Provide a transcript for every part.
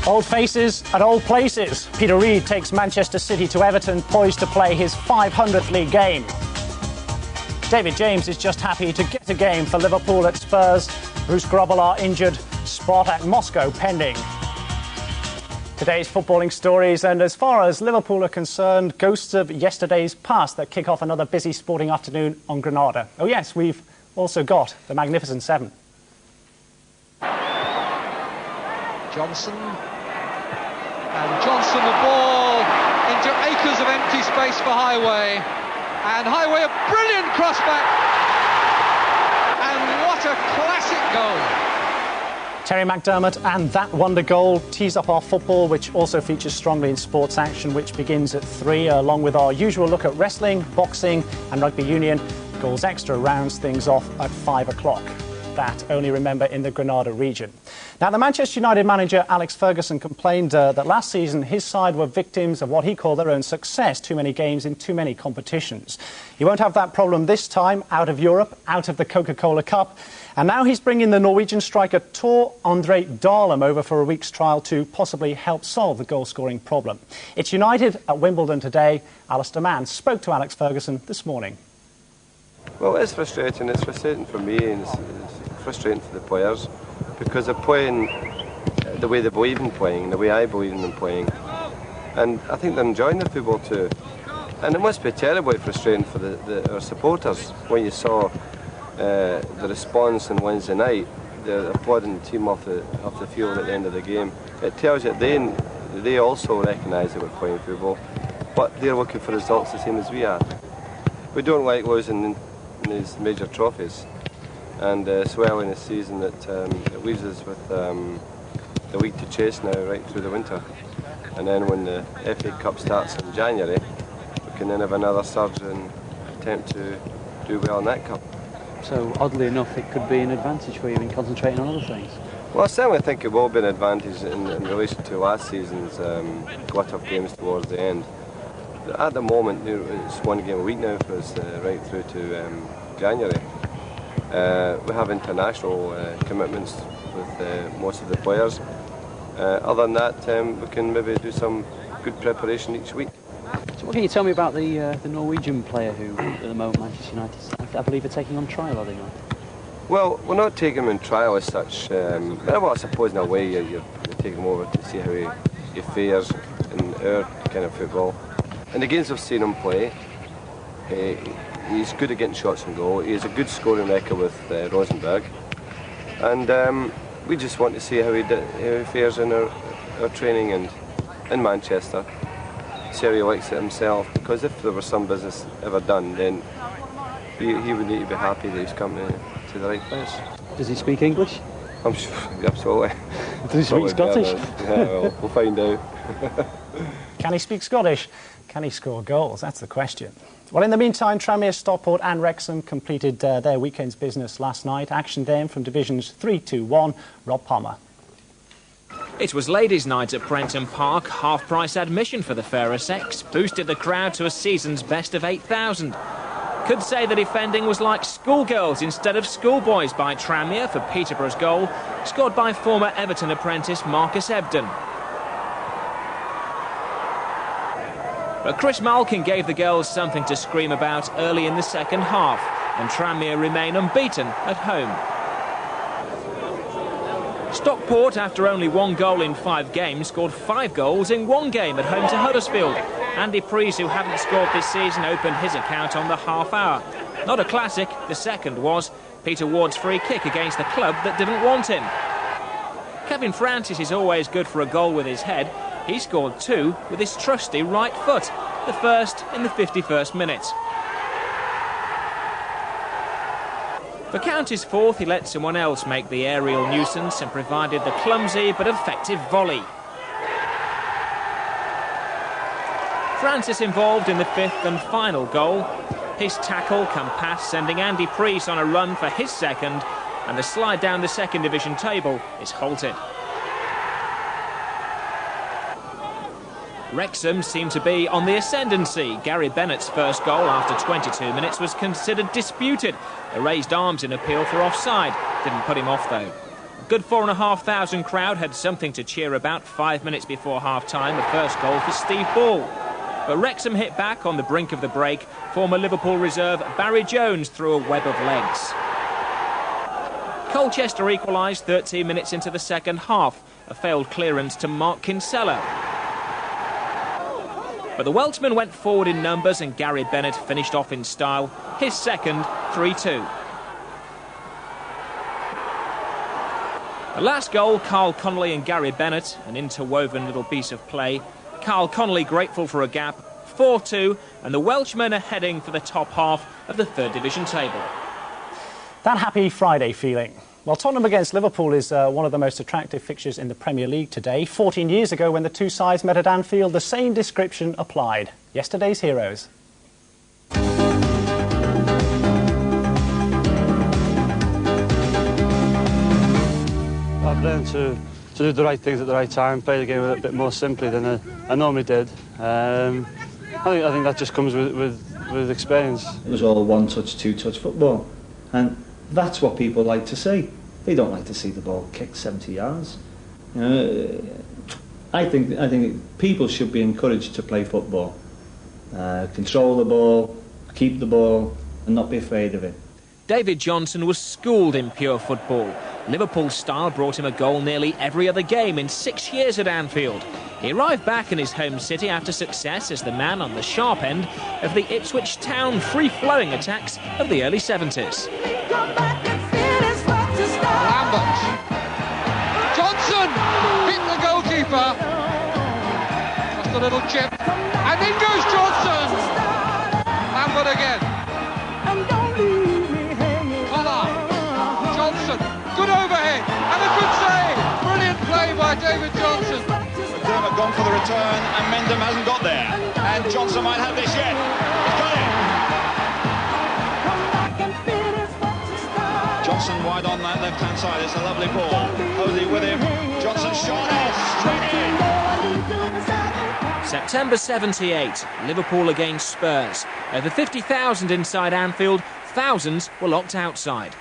Old faces at old places. Peter Reid takes Manchester City to Everton, poised to play his 500th league game. David James is just happy to get a game for Liverpool at Spurs. Bruce Grobbelaar injured, spot at Moscow pending. Today's footballing stories, and as far as Liverpool are concerned, ghosts of yesterday's past that kick off another busy sporting afternoon on Granada. Oh yes, we've also got the Magnificent Seven. Johnson, and Johnson the ball into acres of empty space for Highway, and Highway a brilliant crossback, and what a classic goal. Terry McDermott and that wonder goal tees up our football, which also features strongly in sports action, which begins at 3, along with our usual look at wrestling, boxing and rugby union. Goals Extra rounds things off at 5 o'clock. That only remember in the Granada region. Now, the Manchester United manager Alex Ferguson complained that last season his side were victims of what he called their own success, too many games in too many competitions. He won't have that problem this time, out of Europe, out of the Coca-Cola Cup. And now he's bringing the Norwegian striker Tore Andre Dahlum over for a week's trial to possibly help solve the goal-scoring problem. It's United at Wimbledon today. Alistair Mann spoke to Alex Ferguson this morning. Well, it's frustrating. It's frustrating for me and it's frustrating for the players because they're playing the way they believe in playing, the way I believe in them playing. And I think they're enjoying the football too. And it must be terribly frustrating for our supporters when you saw the response on Wednesday night, the applauding the team off the field at the end of the game. It tells you that they also recognise that we're playing football, but they're looking for results the same as we are. We don't like losing these major trophies, and so early in the season that it leaves us with the league to chase now right through the winter. And then when the FA Cup starts in January, we can then have another surge and attempt to do well in that cup. So oddly enough, it could be an advantage for you in concentrating on other things. Well, I certainly think it will be an advantage in relation to last season's glut of games towards the end. At the moment, it's one game a week now for us right through to January. We have international commitments with most of the players. Other than that, we can maybe do some good preparation each week. So what can you tell me about the Norwegian player who, at the moment, Manchester United, I believe, are taking on trial, are they not? Well, we're not taking him on trial as such. Well, I suppose in a way you're taking him over to see how he fares in our kind of football. In the games I've seen him play, he's good at getting shots on goal. He has a good scoring record with Rosenborg, and we just want to see how he fares in our training and in Manchester. See how he likes it himself. Because if there was some business ever done, then he would need to be happy that he's come to the right place. Does he speak English? I'm sure, absolutely. Does he speak Scottish? Yeah, well, we'll find out. Can he speak Scottish? Can he score goals? That's the question. Well, in the meantime, Tranmere, Stockport and Wrexham completed their weekend's business last night. Action then from Divisions 3, 2, 1. Rob Palmer. It was ladies' night at Prenton Park. Half-price admission for the fairer sex boosted the crowd to a season's best of 8,000. Could say the defending was like schoolgirls instead of schoolboys by Tranmere for Peterborough's goal, scored by former Everton apprentice Marcus Ebden. But Chris Malkin gave the girls something to scream about early in the second half, and Tranmere remain unbeaten at home. Stockport, after only 1 goal in 5 games, scored 5 goals in 1 game at home to Huddersfield. Andy Preece, who hadn't scored this season, opened his account on the half hour. Not a classic, the second was Peter Ward's free kick against the club that didn't want him. Kevin Francis is always good for a goal with his head. He scored 2 with his trusty right foot, the first in the 51st minute. For County's fourth, he let someone else make the aerial nuisance and provided the clumsy but effective volley. Francis involved in the 5th and final goal. His tackle come past, sending Andy Priest on a run for his second, and the slide down the second division table is halted. Wrexham seem to be on the ascendancy. Gary Bennett's first goal after 22 minutes was considered disputed. They raised arms in appeal for offside. Didn't put him off, though. A good 4,500 crowd had something to cheer about 5 minutes before half-time. The first goal for Steve Ball. But Wrexham hit back on the brink of the break. Former Liverpool reserve Barry Jones threw a web of legs. Colchester equalised 13 minutes into the second half. A failed clearance to Mark Kinsella. But the Welshman went forward in numbers and Gary Bennett finished off in style. His second, 3-2. The last goal, Carl Connolly and Gary Bennett, an interwoven little piece of play. Carl Connolly grateful for a gap, 4-2, and the Welshmen are heading for the top half of the third division table. That happy Friday feeling. Well, Tottenham against Liverpool is one of the most attractive fixtures in the Premier League today. 14 years ago, when the two sides met at Anfield, the same description applied. Yesterday's heroes. I've learned to do the right things at the right time, play the game a bit more simply than I normally did. I think that just comes with experience. It was all one-touch, two-touch football, and that's what people like to see. They don't like to see the ball kicked 70 yards. I think people should be encouraged to play football, control the ball, keep the ball, and not be afraid of it. David Johnson was schooled in pure football. Liverpool style brought him a goal nearly every other game in 6 years at Anfield. He arrived back in his home city after success as the man on the sharp end of the Ipswich Town free-flowing attacks of the early 70s. Lambert. Johnson beat the goalkeeper. Just a little chip. And in goes Johnson. Lambert again. Connor. Johnson. Good overhead. And a good save. Brilliant play by David Johnson. McDermott gone for the return and Mendham hasn't got there. And Johnson might have this yet. He's got it. Johnson wide on that left-hand side. It's a lovely ball. Posey with him. Johnson shot it straight in. September 78, Liverpool against Spurs. Over 50,000 inside Anfield, thousands were locked outside.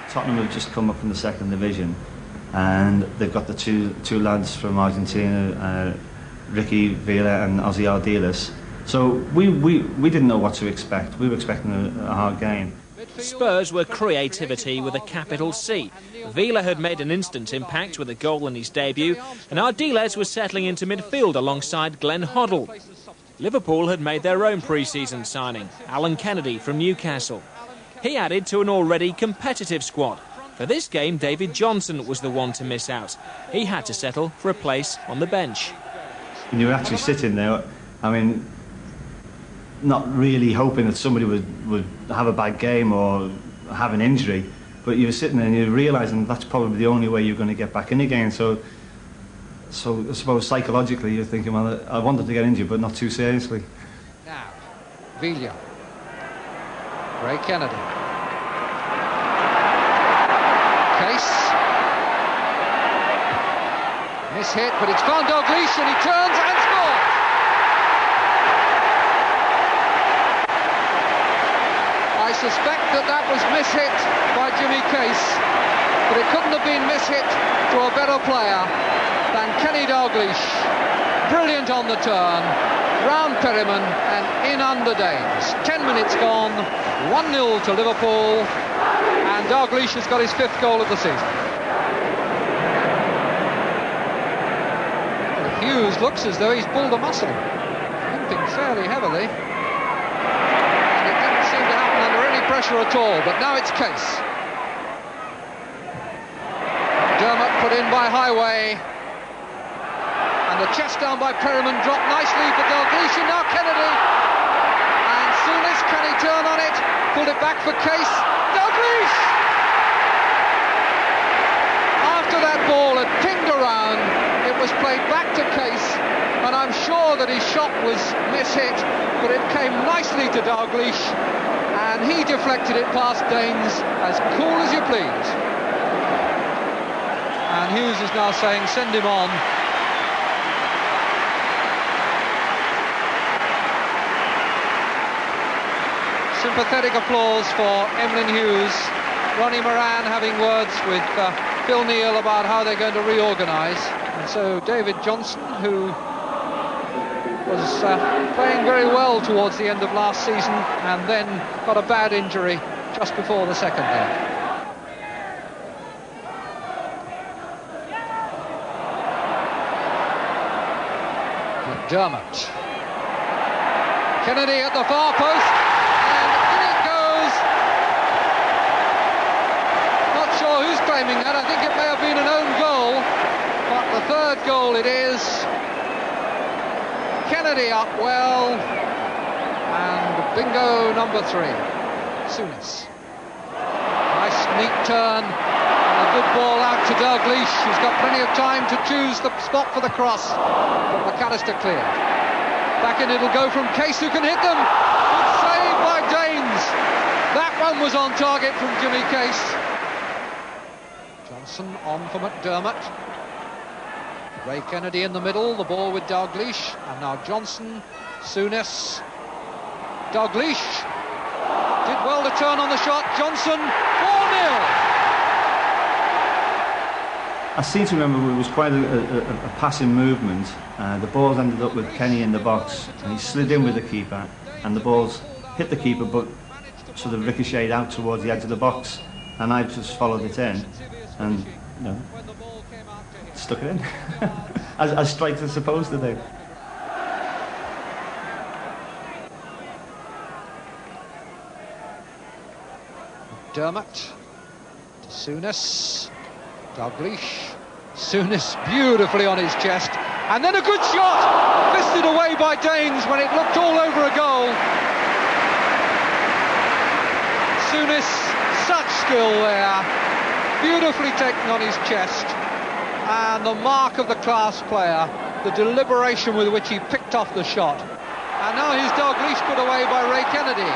Tottenham have just come up from the second division, and they've got the two lads from Argentina, Ricky Villa and Ozzy Ardiles. So we didn't know what to expect. We were expecting a hard game. Spurs were creativity with a capital C. Villa had made an instant impact with a goal in his debut, and Ardiles was settling into midfield alongside Glenn Hoddle. Liverpool had made their own pre-season signing, Alan Kennedy from Newcastle. He added to an already competitive squad. For this game, David Johnson was the one to miss out. He had to settle for a place on the bench. And you were actually sitting there, I mean, not really hoping that somebody would have a bad game or have an injury, but you were sitting there and you're realising that's probably the only way you're going to get back in again. So I suppose psychologically you're thinking, well, I wanted to get injured, but not too seriously. Now, Villa. Ray Kennedy. Case. Miss hit, but it's found Dalglish and he turns and scores. I suspect that was miss-hit by Jimmy Case, but it couldn't have been miss-hit to a better player than Kenny Dalglish. Brilliant on the turn, round Perryman and in under Danes. 10 minutes gone, 1-0 to Liverpool, and Dalglish has got his 5th goal of the season. Hughes looks as though he's pulled a muscle, limping fairly heavily. Pressure at all, but now it's Case. Dermot put in by Highway, and the chest down by Perryman dropped nicely for Dalglish, and now Kennedy, and Souness, can he turn on it? Pulled it back for Case. Dalglish! After that ball had pinged around, it was played back to Case, and I'm sure that his shot was miss-hit, but it came nicely to Dalglish. and he deflected it past Danes as cool as you please. And Hughes is now saying, send him on. Sympathetic applause for Emlyn Hughes. Ronnie Moran having words with Phil Neal about how they're going to reorganise. And so David Johnson, who was playing very well towards the end of last season and then got a bad injury just before the second half. McDermott. Kennedy at the far post, and in it goes. Not sure who's claiming that. I think it may have been an own goal, but the third goal it is. Kennedy up well, and bingo number 3. Souness. Nice neat turn, and a good ball out to Dalglish, who's got plenty of time to choose the spot for the cross, but McAllister cleared. Back in it'll go from Case, who can hit them. Good save by Danes. That one was on target from Jimmy Case. Johnson on for McDermott. Ray Kennedy in the middle, the ball with Dalglish, and now Johnson, Souness, Dalglish did well to turn on the shot. Johnson, 4-0. I seem to remember it was quite a passing movement. The balls ended up with Kenny in the box, and he slid in with the keeper, and the balls hit the keeper but sort of ricocheted out towards the edge of the box, and I just followed it in, and you know, stuck it in, as strikers are supposed to do. Dermot to Souness, Dalglish, Souness beautifully on his chest, and then a good shot, fisted away by Danes when it looked all over a goal. Souness, such skill there, beautifully taken on his chest, and the mark of the class player, the deliberation with which he picked off the shot. And now here's Dalglish put away by Ray Kennedy.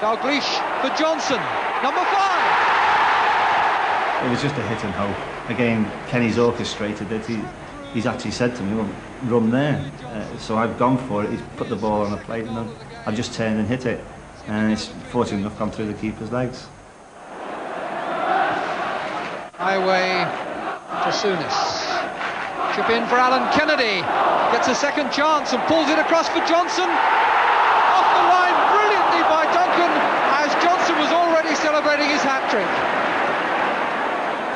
Dalglish for Johnson, number 5. It was just a hit and hope. Again, Kenny's orchestrated it. He's actually said to me, well, run there. So I've gone for it. He's put the ball on the plate, and I've just turned and hit it. And it's fortunate enough gone through the keeper's legs. Highway to Souness. Chip in for Alan Kennedy. Gets a second chance and pulls it across for Johnson. Off the line brilliantly by Duncan, as Johnson was already celebrating his hat-trick.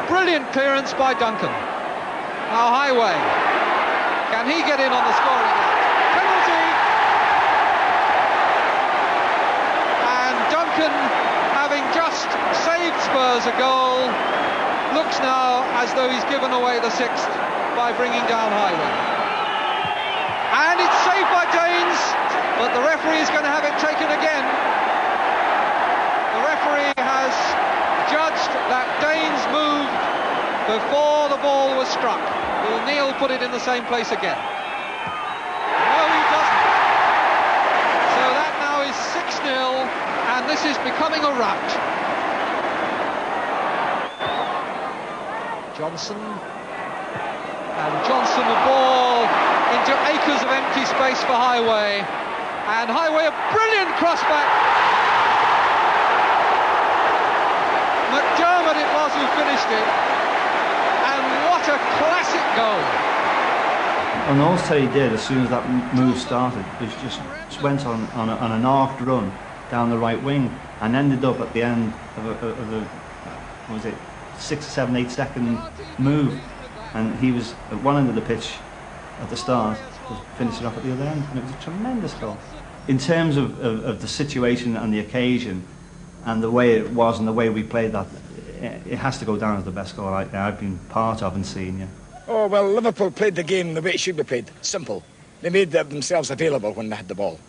Brilliant clearance by Duncan. Now Highway. Can he get in on the scoring line? Penalty! And Duncan, having just saved Spurs a goal, looks now as though he's given away the 6th by bringing down Highway. And it's saved by Danes, but the referee is going to have it taken again. The referee has judged that Danes moved before the ball was struck. Will Neil put it in the same place again? No, he doesn't. So that now is 6-0, and this is becoming a rout. Johnson, and Johnson the ball into acres of empty space for Highway, and Highway a brilliant crossback. McDermott it was who finished it, and what a classic goal. And all Terry did as soon as that move started was just went on an arced run down the right wing and ended up at the end of a what was it, 6, 7, 8 second move, and he was at one end of the pitch at the start, was finishing off at the other end, and it was a tremendous goal. In terms of the situation and the occasion and the way it was and the way we played that, it has to go down as the best goal I've been part of and seen. Yeah. Oh well, Liverpool played the game the way it should be played. Simple. They made themselves available when they had the ball.